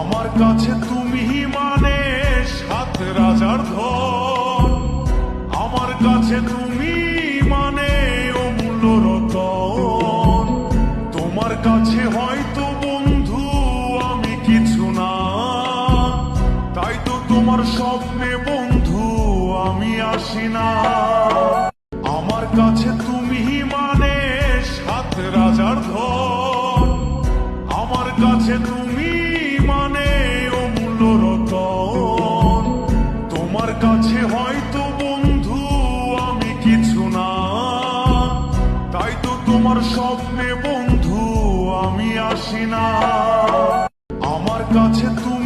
আমার কাছে তুমি মানে সাত রাজার ধন, আমার কাছে তুমি মানে অমূল্য রতন। তোমার কাছে হয়তো বন্ধু আমি কিছু না, তাই তো তোমার স্বপ্নে বন্ধু আমি আসি না। আমার কাছে তুমি মানে সাত রাজার ধন, আমার কাছে তুমি মানে অমূল্য রতন। তোমার কাছে হয়তো বন্ধু আমি কিছু না, তাই তো তোমার স্বপ্নে বন্ধু আমি আসি না। আমার কাছে তুমি